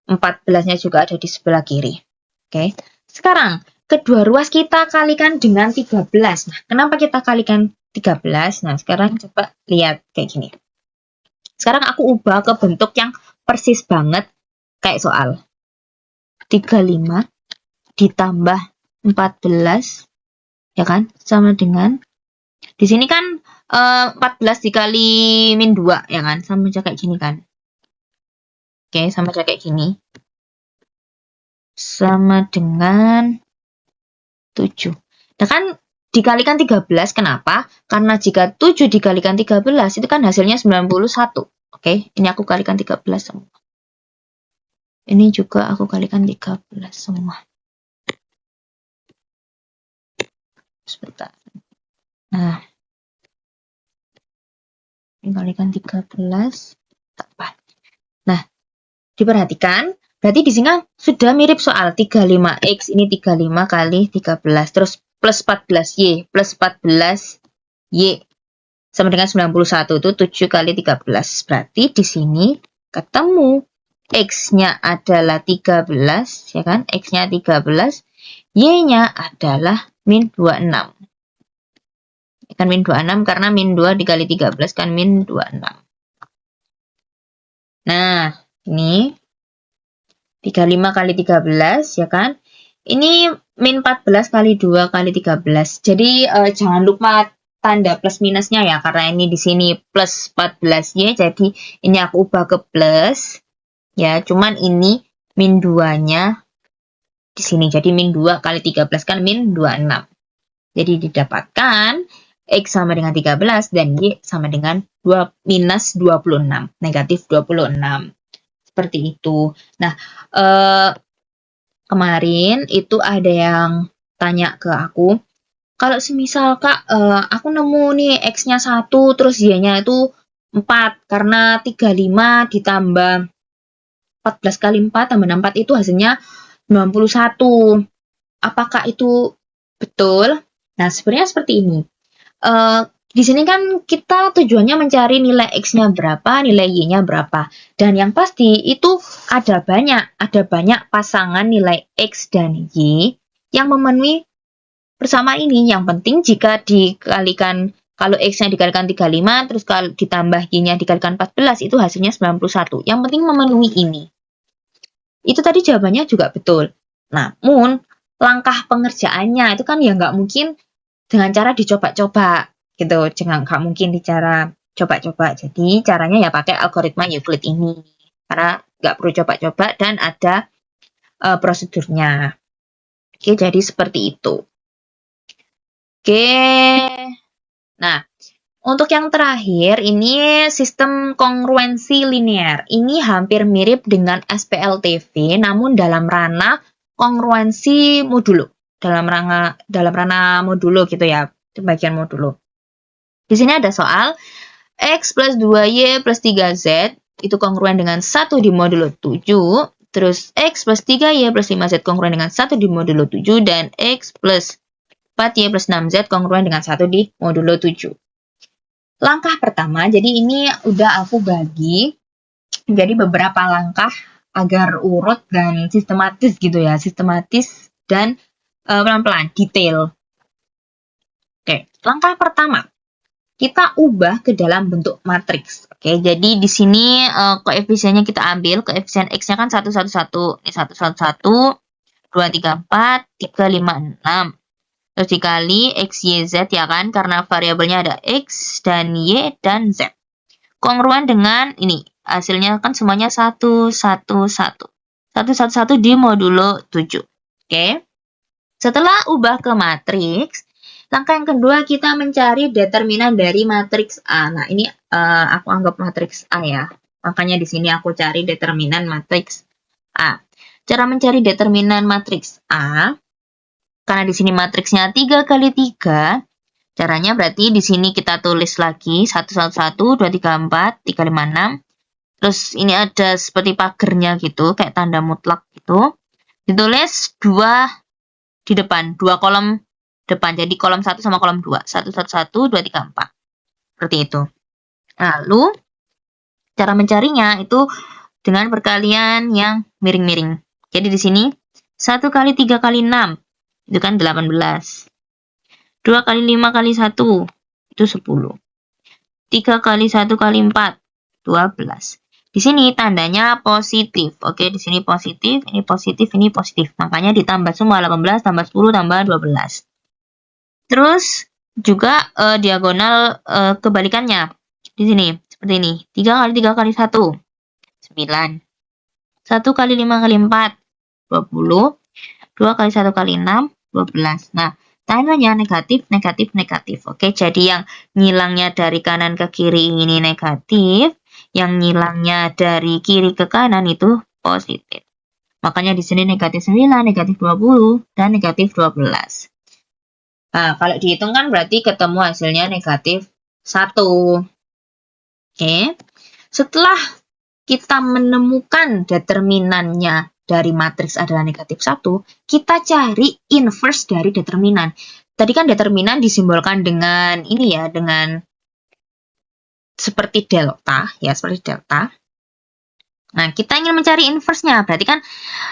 14-nya juga ada di sebelah kiri. Oke. Sekarang, kedua ruas kita kalikan dengan 13. Nah, kenapa kita kalikan 13? Nah, sekarang coba lihat kayak gini. Sekarang aku ubah ke bentuk yang persis banget kayak soal. 35 ditambah 14 ya kan sama dengan di sini kan 14 dikali min 2 ya kan, sama aja kayak gini kan. Oke, sama aja kayak gini. Sama dengan 7. Nah kan dikalikan 13 kenapa? Karena jika 7 dikalikan 13 itu kan hasilnya 91. Oke, ini aku kalikan 13 semua. Ini juga aku kalikan 13 semua. Sebentar. Nah, ini kalikan 13. Nah, diperhatikan, berarti di sini sudah mirip soal 35x, ini 35 kali 13, terus plus 14y, plus 14y sama dengan 91, itu 7 kali 13. Berarti di sini ketemu x-nya adalah 13, ya kan? X-nya 13, y-nya adalah min 26. Kan min 26 karena min 2 dikali 13 kan min 26. Nah, ini 35 kali 13, ya kan? Ini min 14 kali 2 kali 13. Jadi, jangan lupa tanda plus minusnya ya, karena ini di sini plus 14y, jadi ini aku ubah ke plus. Ya, cuman ini min 2-nya di sini. Jadi, min 2 kali 13 kan min 26. Jadi, didapatkan X sama dengan 13 dan Y sama dengan minus 26. Negatif 26. Seperti itu. Nah, kemarin itu ada yang tanya ke aku, kalau semisal Kak, aku nemu nih X-nya 1, terus Y-nya itu 4, karena 35 ditambah 14 kali 4 tambah 64 itu hasilnya 91. Apakah itu betul? Nah, sebenarnya seperti ini. Di sini kan kita tujuannya mencari nilai X-nya berapa, nilai Y-nya berapa. Dan yang pasti itu ada banyak pasangan nilai X dan Y yang memenuhi persamaan ini. Yang penting jika dikalikan, kalau X-nya dikalikan 35, terus kalau ditambah Y-nya dikalikan 14, itu hasilnya 91. Yang penting memenuhi ini. Itu tadi jawabannya juga betul. Namun, langkah pengerjaannya itu kan ya nggak mungkin dengan cara dicoba-coba gitu, nggak mungkin cara coba-coba. Jadi caranya ya pakai algoritma Euclid ini, karena nggak perlu coba-coba dan ada prosedurnya. Oke, jadi seperti itu. Oke, nah untuk yang terakhir ini sistem kongruensi linear. Ini hampir mirip dengan SPLTV, namun dalam ranah kongruensi modulo. Dalam ranah modulo gitu ya, itu bagian modulo. Di sini ada soal X plus 2Y plus 3Z itu kongruen dengan 1 di modulo 7. Terus X plus 3Y plus 5Z kongruen dengan 1 di modulo 7. Dan X plus 4Y plus 6Z kongruen dengan 1 di modulo 7. Langkah pertama, jadi ini udah aku bagi jadi beberapa langkah agar urut dan sistematis gitu ya, sistematis dan pelan-pelan, detail. Oke, langkah pertama, kita ubah ke dalam bentuk matriks. Oke, jadi di sini koefisiennya kita ambil, koefisien X-nya kan 1, 1, 1, ini 1, 1, 1, 2, 3, 4, 3, 5, 6. Terus dikali X, Y, Z ya kan, karena variabelnya ada X dan Y dan Z. Kongruen dengan ini, hasilnya kan semuanya 1, 1, 1. 1, 1, 1 di modulo 7. Oke, setelah ubah ke matriks, langkah yang kedua kita mencari determinan dari matriks A. Nah, ini aku anggap matriks A ya. Makanya di sini aku cari determinan matriks A. Cara mencari determinan matriks A, karena di sini matriksnya 3 kali 3, caranya berarti di sini kita tulis lagi 1, 1, 1, 2, 3, 4, 3, 5, 6. Terus ini ada seperti pagernya gitu, kayak tanda mutlak gitu. Ditulis 2 di depan, 2 kolom depan. Jadi kolom 1 sama kolom 2. 1, 1, 1, 2, 3, 4. Seperti itu. Lalu, cara mencarinya itu dengan perkalian yang miring-miring. Jadi di sini 1 kali 3 kali 6 itu kan 18. 2 kali 5 kali 1 itu 10. 3 kali 1 kali 4 12. Di sini tandanya positif. Oke, di sini positif, ini positif, ini positif. Makanya ditambah semua 18 tambah 10 tambah 12. Terus juga diagonal kebalikannya. Di sini seperti ini. 3 kali 3 kali 1 9. 1 kali 5 kali 4 20. 2 kali 1 kali 6 12. Nah, tandanya negatif, negatif, negatif. Oke, jadi yang ngilangnya dari kanan ke kiri ini negatif, yang ngilangnya dari kiri ke kanan itu positif. Makanya di sini negatif 9, negatif 20, dan negatif 12. Nah, kalau dihitung kan berarti ketemu hasilnya negatif 1. Oke. Setelah kita menemukan determinannya dari matriks adalah negatif 1, kita cari inverse dari determinan. Tadi kan determinan disimbolkan dengan ini ya, dengan seperti delta, ya, seperti delta. Nah, kita ingin mencari inverse-nya, berarti kan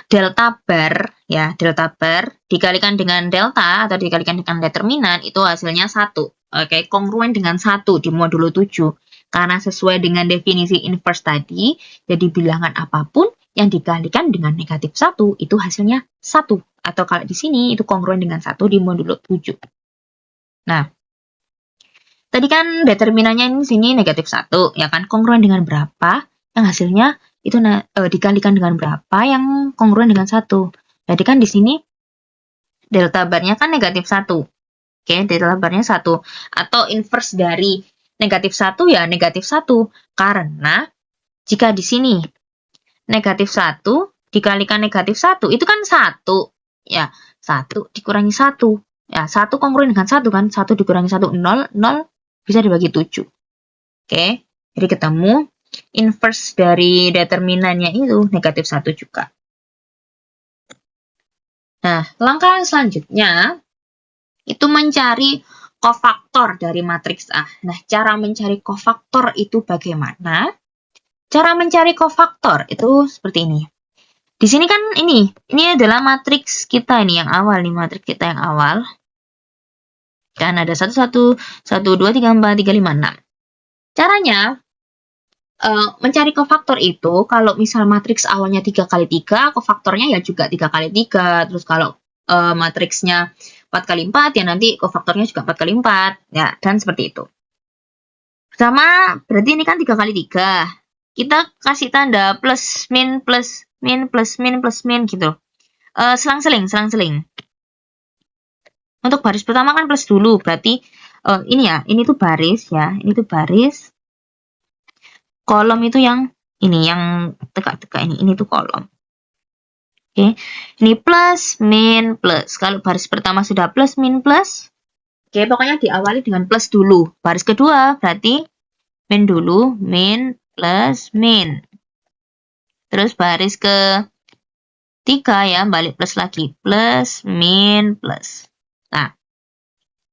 delta bar, ya, delta bar dikalikan dengan delta atau dikalikan dengan determinan, itu hasilnya 1. Oke, kongruen dengan 1 di modulo 7. Karena sesuai dengan definisi inverse tadi, jadi bilangan apapun yang dikalikan dengan negatif 1, itu hasilnya 1. Atau kalau di sini, itu kongruen dengan 1 di modulo 7. Nah, tadi kan determinannya ini sini negatif 1, ya kan? Kongruen dengan berapa? Yang hasilnya itu dikalikan dengan berapa yang kongruen dengan 1. Jadi kan di sini delta barnya kan negatif 1. Oke, delta barnya 1. Atau inverse dari negatif 1 ya negatif 1. Karena jika di sini negatif 1 dikalikan negatif 1, itu kan 1. Ya, 1 dikurangi 1. Ya, 1 kongruen dengan 1 kan? 1 dikurangi 1, 0. 0 bisa dibagi 7. Oke, jadi ketemu inverse dari determinannya itu negatif 1 juga. Nah, langkah selanjutnya itu mencari kofaktor dari matriks A. Nah, cara mencari kofaktor itu bagaimana? Cara mencari kofaktor itu seperti ini. Di sini kan ini adalah matriks kita ini yang awal nih, matriks kita yang awal. Kan ada 1, 1, 1, 2, 3, 4, 3, 5, 6. Caranya mencari kofaktor itu, kalau misal matriks awalnya 3 kali 3, kofaktornya ya juga 3 kali 3. Terus kalau matriksnya 4 kali 4, ya nanti kofaktornya juga 4 kali 4. Ya, dan seperti itu. Pertama, berarti ini kan 3 kali 3. Kita kasih tanda plus, min, plus, min, plus, min, plus, min, gitu. Selang-seling. Untuk baris pertama kan plus dulu, berarti ini ya, ini tuh baris ya, ini tuh baris. Kolom itu yang ini, yang tegak-tegak ini tuh kolom. Oke, ini plus, min, plus. Kalau baris pertama sudah plus, min, plus. Oke, pokoknya diawali dengan plus dulu. Baris kedua berarti min dulu, min, plus, min. Terus baris ketiga ya, balik plus lagi. Plus, min, plus. Nah,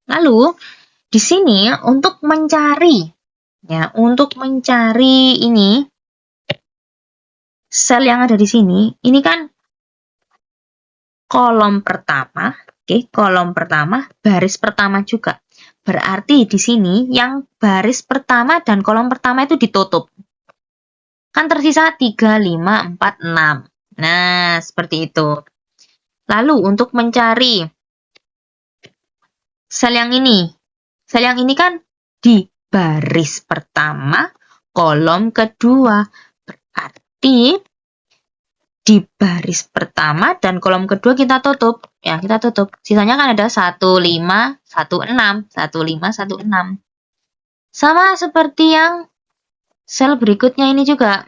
Lalu di sini untuk mencari ini sel yang ada di sini, ini kan kolom pertama, kolom pertama, baris pertama juga. Berarti di sini yang baris pertama dan kolom pertama itu ditutup. Kan tersisa 3, 5, 4, 6. Nah, seperti itu. Lalu untuk mencari sel yang ini. Sel yang ini kan di baris pertama, kolom kedua. Berarti di baris pertama dan kolom kedua kita tutup. Ya, kita tutup. Sisanya kan ada 1, 5, 1, 6. 1, 5, 1, 6. Sama seperti yang sel berikutnya ini juga.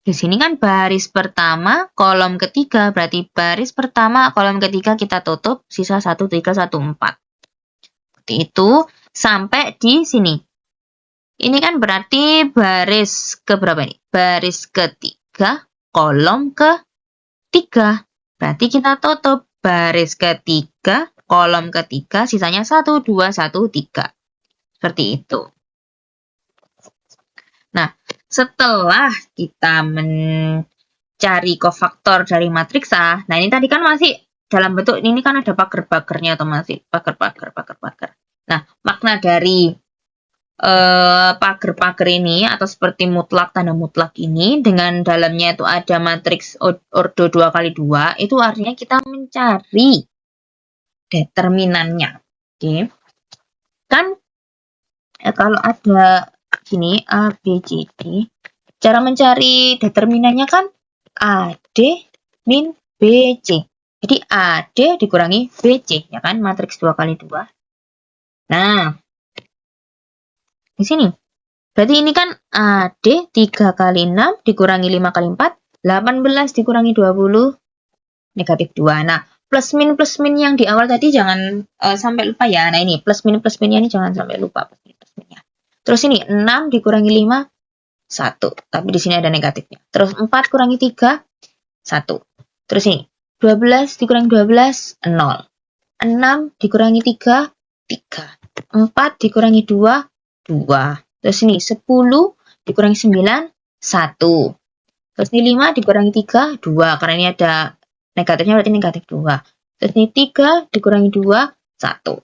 Di sini kan baris pertama, kolom ketiga. Berarti baris pertama, kolom ketiga kita tutup. Sisa 1, 3, 1, 4. Seperti itu sampai di sini. Ini kan berarti baris keberapa ini? Baris ketiga, kolom ketiga. Berarti kita tutup baris ketiga, kolom ketiga, sisanya 1, 2, 1, 3. Seperti itu. Nah, setelah kita mencari kofaktor dari matriks A, nah ini tadi kan masih dalam bentuk, ini kan ada pagar-pagarnya atau masih pagar. Nah, makna dari pagar-pagar ini atau seperti mutlak, tanda mutlak ini dengan dalamnya itu ada matriks ordo 2x2, itu artinya kita mencari determinannya. Oke. Kan kalau ada gini A, B, C, D, cara mencari determinannya kan AD min BC. Jadi AD dikurangi BC, ya kan? Matriks 2x2. Nah, di sini. Berarti ini kan AD 3 kali 6 dikurangi 5 kali 4, 18 dikurangi 20, negatif 2. Nah, plus min yang di awal tadi jangan sampai lupa ya. Nah, ini plus minnya ini jangan sampai lupa plus minnya. Terus ini 6 dikurangi 5, 1. Tapi di sini ada negatifnya. Terus 4 kurangi 3, 1. Terus ini 12 dikurangi 12, 0. 6 dikurangi 3, 3. 4 dikurangi 2, 2. Terus ini 10 dikurangi 9, 1. Terus ini 5 dikurangi 3, 2. Karena ini ada negatifnya berarti negatif 2. Terus ini 3 dikurangi 2, 1.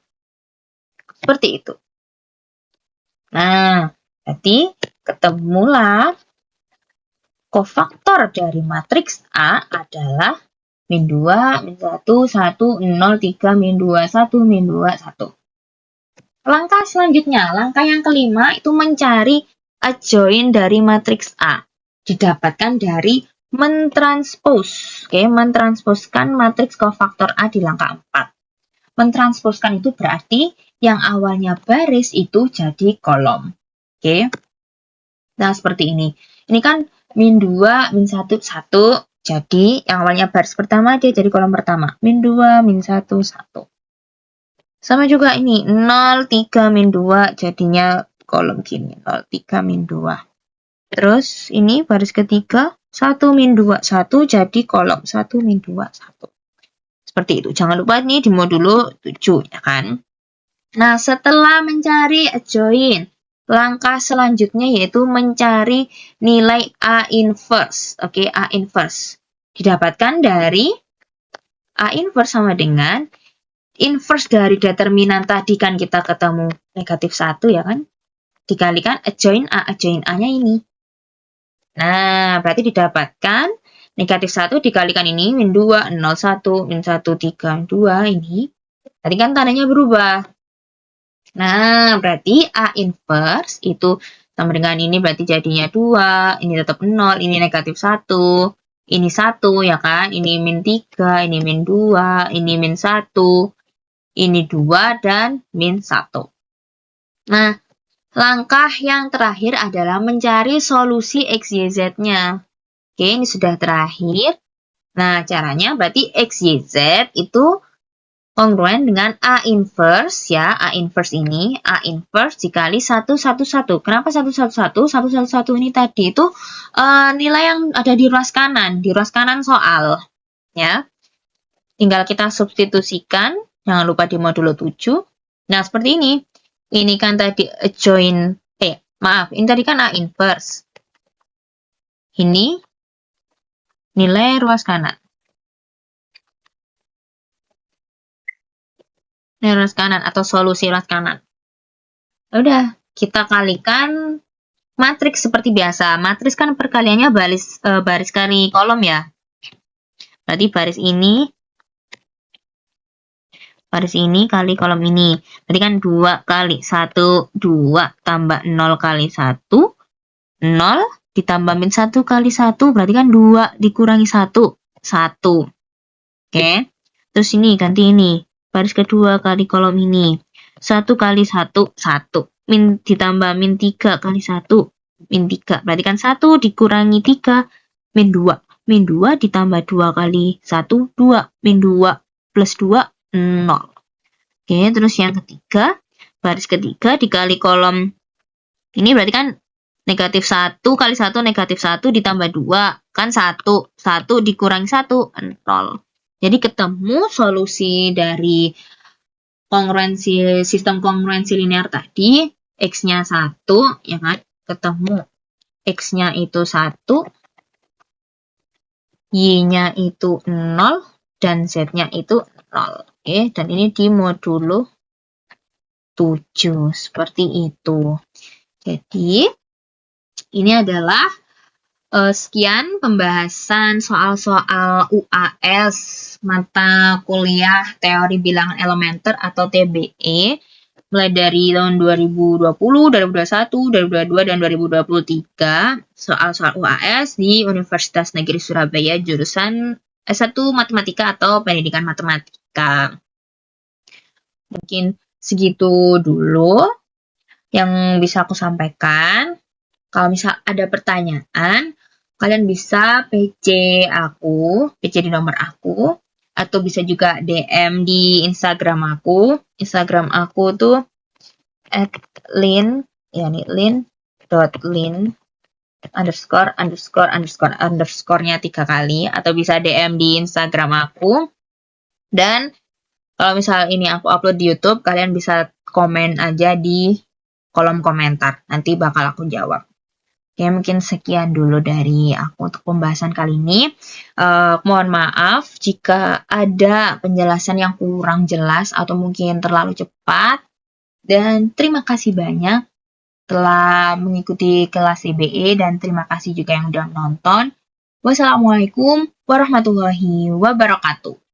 Seperti itu. Nah, berarti ketemulah kofaktor dari matriks A adalah min 2, min 1, 1, 0, 3, min 2, 1, min 2, 1. Langkah selanjutnya, langkah yang kelima itu mencari adjoint dari matriks A. Didapatkan dari mentranspos. Mentransposkan matriks kofaktor A di langkah 4. Mentranspuskan itu berarti yang awalnya baris itu jadi kolom. Nah, seperti ini. Ini kan min 2, min 1, 1. Jadi, yang awalnya baris pertama dia jadi kolom pertama. Min 2, min 1, 1. Sama juga ini, 0, 3, min 2. Jadinya kolom gini. 0, 3, min 2. Terus, ini baris ketiga. 1, min 2, 1. Jadi kolom 1, min 2, 1. Seperti itu. Jangan lupa nih di modul 7, ya kan? Nah, setelah mencari adjoint, langkah selanjutnya yaitu mencari nilai A inverse. A inverse. Didapatkan dari A inverse sama dengan inverse dari determinan tadi kan kita ketemu negatif 1 ya kan? Dikalikan adjoint A-nya ini. Nah, berarti didapatkan negatif 1 dikalikan ini, min 2, 0, 1, min 1, 3, 2 ini. Tadi kan tandanya berubah. Nah, berarti A inverse itu sama dengan ini berarti jadinya 2, ini tetap 0, ini negatif 1, ini 1 ya kan, ini min 3, ini min 2, ini min 1, ini 2, dan min 1. Nah, langkah yang terakhir adalah mencari solusi X, Y, Z-nya. Ini sudah terakhir. Nah, caranya berarti X, Y, Z itu kongruen dengan A inverse ya. A inverse ini, A inverse dikali 1, 1, 1. Kenapa 1, 1, 1? 1, 1, 1 ini tadi itu nilai yang ada di ruas kanan soal. Ya. Tinggal kita substitusikan. Jangan lupa di modulo 7. Nah, seperti ini. Ini kan tadi adjoint, ini tadi kan A inverse. Ini nilai ruas kanan. Nilai ruas kanan atau solusi ruas kanan. Udah, kita kalikan matriks seperti biasa. Matriks kan perkaliannya baris kali kolom ya. Berarti baris ini kali kolom ini. Berarti kan 2 kali 1, 2 tambah 0 kali 1, 0 ditambah min 1 kali 1, berarti kan 2 dikurangi 1, 1. Oke. Terus ini ganti ini. Baris kedua kali kolom ini. 1 kali 1, 1. Min ditambah min 3 kali 1, min 3. Berarti kan 1 dikurangi 3, min 2. Min 2 ditambah 2 kali 1, 2. Min 2 plus 2, 0. Oke, terus yang ketiga, baris ketiga dikali kolom ini berarti kan negatif 1 kali 1 negatif 1 ditambah 2. Kan 1. 1 dikurangi 1, 0. Jadi ketemu solusi dari sistem kongruensi linear tadi. X-nya 1, ya kan? Ketemu X-nya itu 1. Y-nya itu 0. Dan Z-nya itu 0. Oke, dan ini di modulo 7. Seperti itu. Jadi, ini adalah sekian pembahasan soal-soal UAS mata kuliah teori bilangan elementer atau TBE mulai dari tahun 2020, 2021, 2022, dan 2023 soal-soal UAS di Universitas Negeri Surabaya jurusan S1 Matematika atau Pendidikan Matematika. Mungkin segitu dulu yang bisa aku sampaikan. Kalau misal ada pertanyaan, kalian bisa PC di nomor aku, atau bisa juga DM di Instagram aku. Instagram aku tuh @lin, ya nih lin.lin ______nya 3 kali, atau bisa DM di Instagram aku. Dan kalau misal ini aku upload di YouTube, kalian bisa komen aja di kolom komentar. Nanti bakal aku jawab. Oke, mungkin sekian dulu dari aku untuk pembahasan kali ini. Mohon maaf jika ada penjelasan yang kurang jelas atau mungkin terlalu cepat. Dan terima kasih banyak telah mengikuti kelas TBE dan terima kasih juga yang sudah menonton. Wassalamualaikum warahmatullahi wabarakatuh.